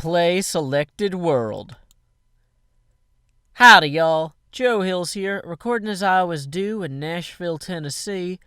Play selected world. Howdy, y'all. Joe Hills here, recording as I was due in Nashville, Tennessee.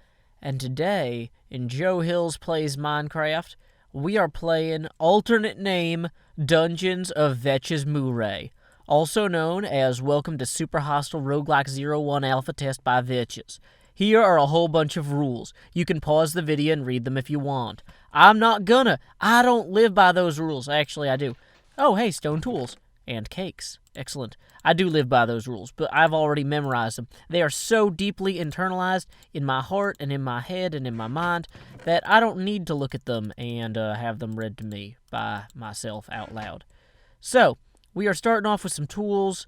And today, in Joe Hills Plays Minecraft, we are playing alternate name Dungeons of Vechsmoore, also known as Welcome to Super Hostile Roguelike 01 Alpha Test by Vechs. Here are a whole bunch of rules. You can pause the video and read them if you want. I'm not gonna. I don't live by those rules. Actually, I do. Oh, hey, stone tools. And cakes. Excellent. I do live by those rules, but I've already memorized them. They are so deeply internalized in my heart and in my head and in my mind that I don't need to look at them and have them read to me by myself out loud. So, we are starting off with some tools.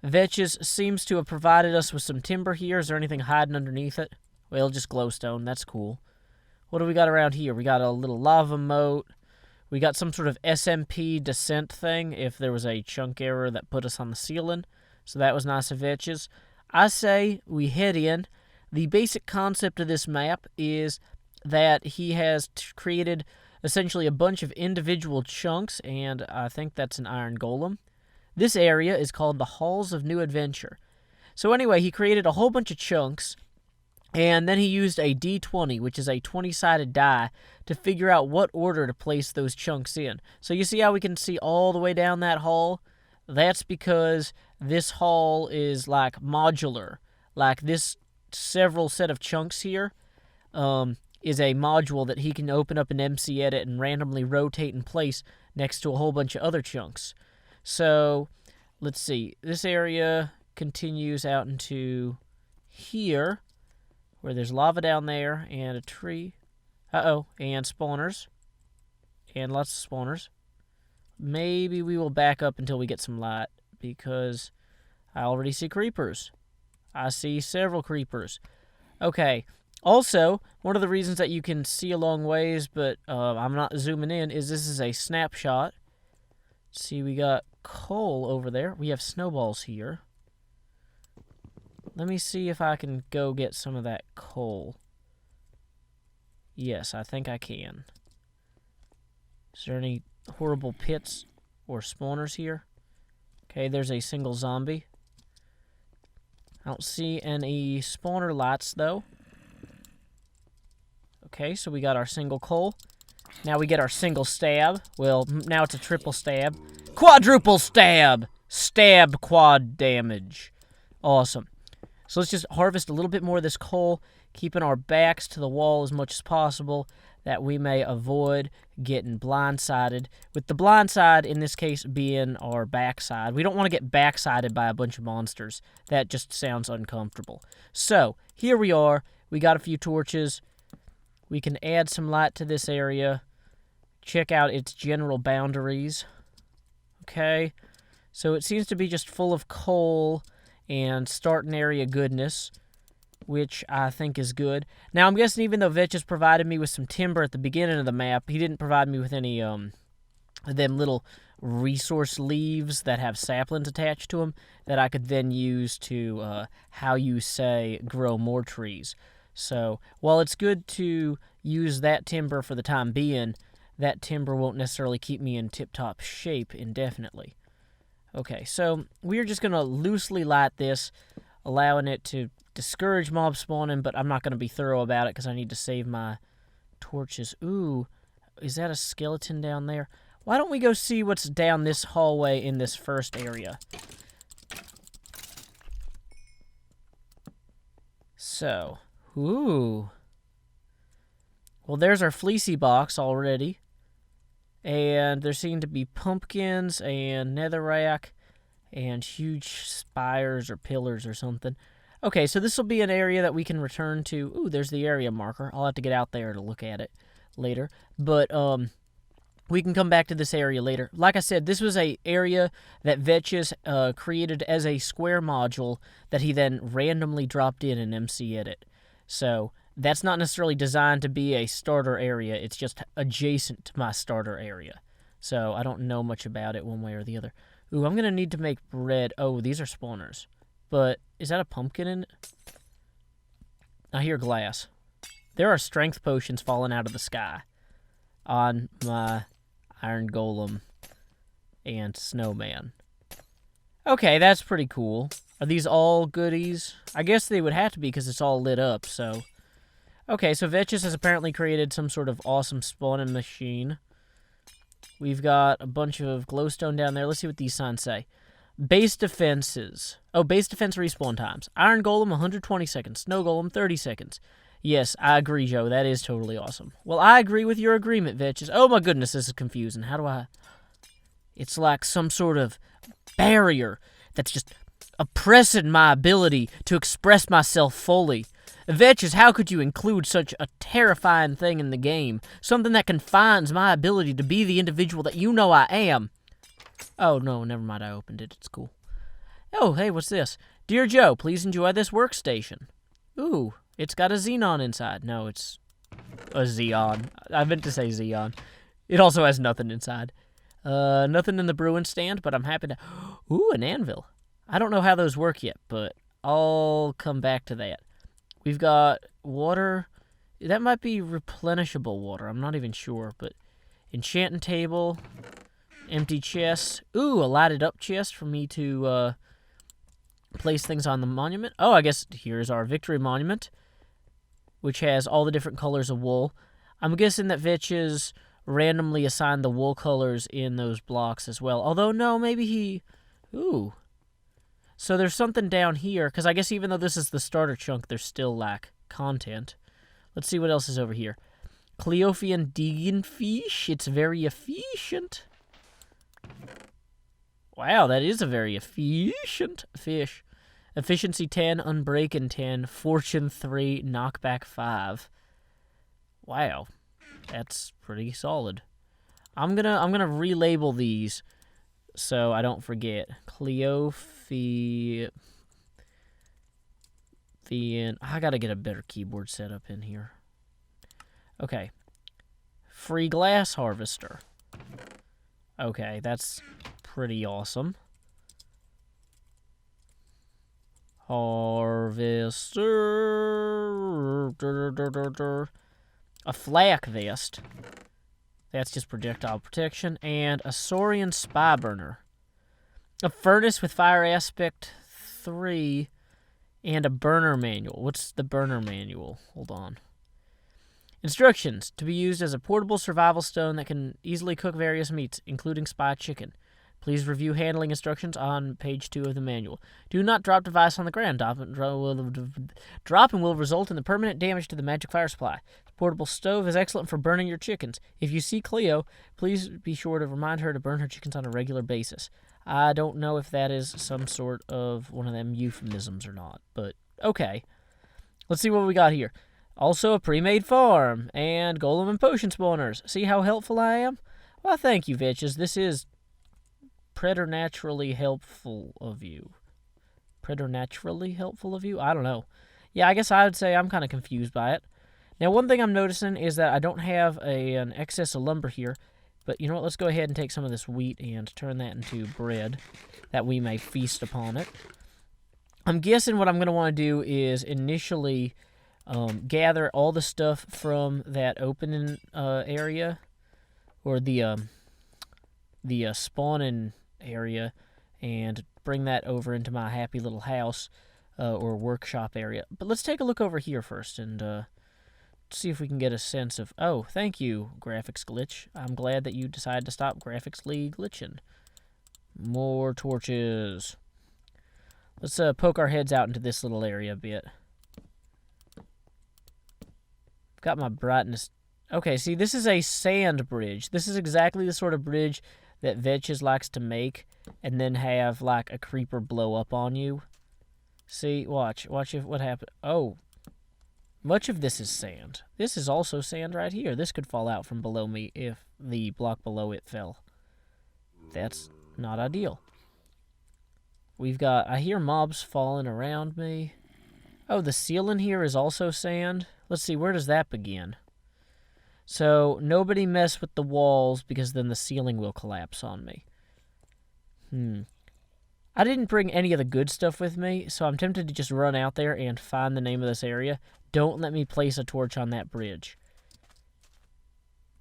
Vechs seems to have provided us with some timber here. Is there anything hiding underneath it? Well, just glowstone. That's cool. What do we got around here? We got a little lava moat. We got some sort of SMP descent thing if there was a chunk error that put us on the ceiling. So that was nice of Vechs. I say we head in. The basic concept of this map is that he has created essentially a bunch of individual chunks, and I think that's an iron golem. This area is called the Halls of New Adventure. So anyway, he created a whole bunch of chunks, and then he used a D20, which is a 20-sided die, to figure out what order to place those chunks in. So you see how we can see all the way down that hall? That's because this hall is like modular. Like this several set of chunks here is a module that he can open up in MC Edit and randomly rotate in place next to a whole bunch of other chunks. So, let's see. This area continues out into here, where there's lava down there, and a tree. And spawners. And lots of spawners. Maybe we will back up until we get some light, because I already see creepers. I see several creepers. Okay. Also, one of the reasons that you can see a long ways, but I'm not zooming in, is this is a snapshot. See, we got coal over there. We have snowballs here. Let me see if I can go get some of that coal. Yes, I think I can. Is there any horrible pits or spawners here? Okay, there's a single zombie. I don't see any spawner lights, though. Okay, so we got our single coal. Now we get our single stab. Well, now it's a triple stab. Quadruple stab! Stab quad damage. Awesome. So let's just harvest a little bit more of this coal, keeping our backs to the wall as much as possible, that we may avoid getting blindsided. With the blind side, in this case, being our backside. We don't want to get backsided by a bunch of monsters. That just sounds uncomfortable. So, here we are. We got a few torches. We can add some light to this area. Check out its general boundaries. Okay. So it seems to be just full of coal and starting area goodness, which I think is good. Now, I'm guessing even though Vechs provided me with some timber at the beginning of the map, he didn't provide me with any of them little resource leaves that have saplings attached to them that I could then use to, grow more trees. So, while it's good to use that timber for the time being, that timber won't necessarily keep me in tip-top shape indefinitely. Okay, so we're just going to loosely light this, allowing it to discourage mob spawning, but I'm not going to be thorough about it because I need to save my torches. Ooh, is that a skeleton down there? Why don't we go see what's down this hallway in this first area? So, ooh. Well, there's our fleecy box already. And there seem to be pumpkins and netherrack and huge spires or pillars or something. Okay, so this will be an area that we can return to. Ooh, there's the area marker. I'll have to get out there to look at it later. But we can come back to this area later. Like I said, this was an area that Vechs created as a square module that he then randomly dropped in MC Edit. So that's not necessarily designed to be a starter area. It's just adjacent to my starter area. So I don't know much about it one way or the other. Ooh, I'm going to need to make bread. Oh, these are spawners. But is that a pumpkin in it? I hear glass. There are strength potions falling out of the sky on my iron golem. and snowman. Okay, that's pretty cool. Are these all goodies? I guess they would have to be because it's all lit up, so... Okay, so Vechs has apparently created some sort of awesome spawning machine. We've got a bunch of glowstone down there. Let's see what these signs say. Base defenses. Oh, base defense respawn times. Iron Golem, 120 seconds. Snow Golem, 30 seconds. Yes, I agree, Joe. That is totally awesome. Well, I agree with your agreement, Vechs. Oh my goodness, this is confusing. How do I... It's like some sort of barrier that's just oppressing my ability to express myself fully. Vechs, how could you include such a terrifying thing in the game? Something that confines my ability to be the individual that you know I am. Oh, no, never mind. I opened it. It's cool. Oh, hey, what's this? Dear Joe, please enjoy this workstation. Ooh, it's got a xenon inside. No, it's a Xeon. I meant to say Xeon. It also has nothing inside. Nothing in the brewing stand, but I'm happy to... Ooh, an anvil. I don't know how those work yet, but I'll come back to that. We've got water. That might be replenishable water. I'm not even sure, but enchanting table, empty chest. Ooh, a lighted up chest for me to place things on the monument. Oh, I guess here's our victory monument, which has all the different colors of wool. I'm guessing that Vechs randomly assigned the wool colors in those blocks as well. Although, no, maybe he... Ooh. So there's something down here, because I guess even though this is the starter chunk, there's still, like, content. Let's see what else is over here. Cleophian Degenfish. It's very efficient. Wow, that is a very efficient fish. Efficiency 10, Unbreaking 10, Fortune 3, Knockback 5. Wow. That's pretty solid. I'm gonna relabel these so I don't forget. Cleophian. I gotta get a better keyboard setup in here. Okay. Free glass harvester. Okay, that's pretty awesome. Harvester. A flak vest. That's just projectile protection. And a Saurian spy burner. A furnace with fire aspect 3. And a burner manual. What's the burner manual? Hold on. Instructions. To be used as a portable survival stone that can easily cook various meats, including spy chicken. Please review handling instructions on page 2 of the manual. Do not drop device on the ground. Dropping will result in the permanent damage to the magic fire supply. The portable stove is excellent for burning your chickens. If you see Cleo, please be sure to remind her to burn her chickens on a regular basis. I don't know if that is some sort of one of them euphemisms or not, but okay. Let's see what we got here. Also a pre-made farm and golem and potion spawners. See how helpful I am? Well, thank you, Vechs. This is preternaturally helpful of you. Preternaturally helpful of you? I don't know. Yeah, I guess I would say I'm kind of confused by it. Now, one thing I'm noticing is that I don't have an excess of lumber here. But you know what? Let's go ahead and take some of this wheat and turn that into bread, that we may feast upon it. I'm guessing what I'm going to want to do is initially gather all the stuff from that opening area, or the spawning area, and bring that over into my happy little house or workshop area. But let's take a look over here first and see if we can get a sense of... Oh, thank you, graphics glitch. I'm glad that you decided to stop graphically glitching. More torches. Let's poke our heads out into this little area a bit. Got my brightness... Okay, see, this is a sand bridge. This is exactly the sort of bridge that Vechs likes to make and then have, like, a creeper blow up on you. See, watch what happens. Oh, much of this is sand. This is also sand right here. This could fall out from below me if the block below it fell. That's not ideal. We've got... I hear mobs falling around me. Oh, the ceiling here is also sand. Let's see, where does that begin? So, nobody mess with the walls because then the ceiling will collapse on me. I didn't bring any of the good stuff with me, so I'm tempted to just run out there and find the name of this area. Don't let me place a torch on that bridge.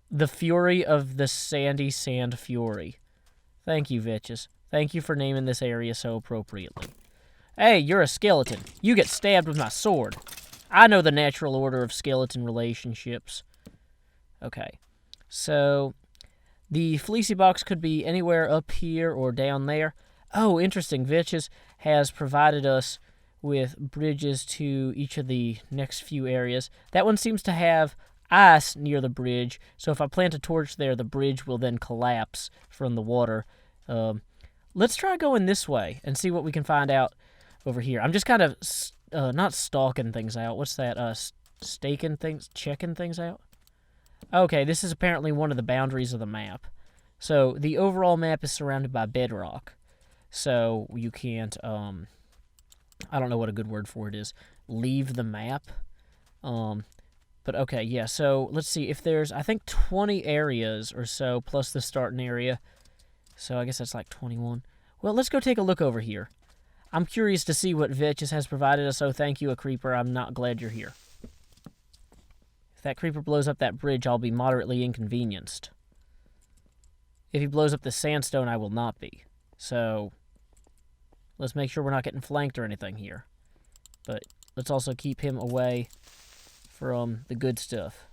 The fury of the sandy sand fury. Thank you, Vechs. Thank you for naming this area so appropriately. Hey, you're a skeleton. You get stabbed with my sword. I know the natural order of skeleton relationships. Okay. So, the fleecy box could be anywhere up here or down there. Oh, interesting. Vechs has provided us with bridges to each of the next few areas. That one seems to have ice near the bridge, so if I plant a torch there, the bridge will then collapse from the water. Let's try going this way and see what we can find out over here. I'm just kind of, not stalking things out. What's that? Staking things? Checking things out? Okay, this is apparently one of the boundaries of the map. So, the overall map is surrounded by bedrock. So, you can't, I don't know what a good word for it is. Leave the map. But okay, yeah, so let's see. If there's, I think, 20 areas or so, plus the starting area. So I guess that's like 21. Well, let's go take a look over here. I'm curious to see what Vechs has provided us. Oh, thank you, a creeper. I'm not glad you're here. If that creeper blows up that bridge, I'll be moderately inconvenienced. If he blows up the sandstone, I will not be. So, let's make sure we're not getting flanked or anything here. But let's also keep him away from the good stuff.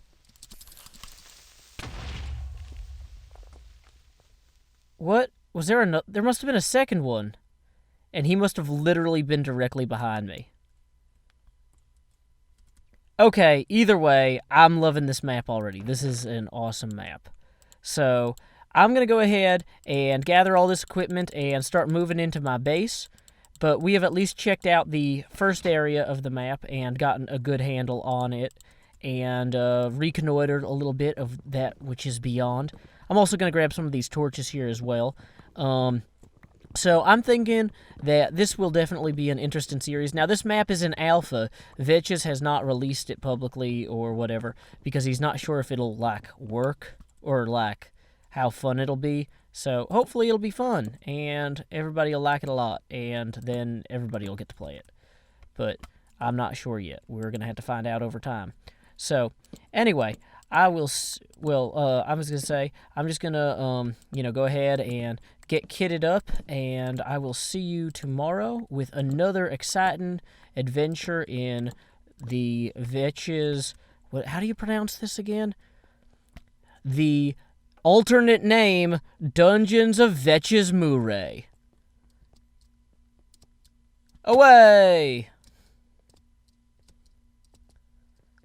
What? Was there another? There must have been a second one. And he must have literally been directly behind me. Okay, either way, I'm loving this map already. This is an awesome map. So, I'm going to go ahead and gather all this equipment and start moving into my base. But we have at least checked out the first area of the map and gotten a good handle on it. And reconnoitered a little bit of that which is beyond. I'm also going to grab some of these torches here as well. So I'm thinking that this will definitely be an interesting series. Now, this map is in alpha. Vechs has not released it publicly or whatever because he's not sure if it'll, like, work or, like, how fun it'll be. So hopefully it'll be fun, and everybody will like it a lot, and then everybody will get to play it. But I'm not sure yet. We're going to have to find out over time. So, anyway, I was going to say, I'm just going to, go ahead and get kitted up, and I will see you tomorrow with another exciting adventure in the Vechs. How do you pronounce this again? The alternate name, Dungeons of Vechsmoore. Away!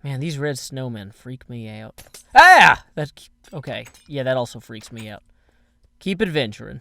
Man, these red snowmen freak me out. Ah! Okay. Yeah, that also freaks me out. Keep adventuring.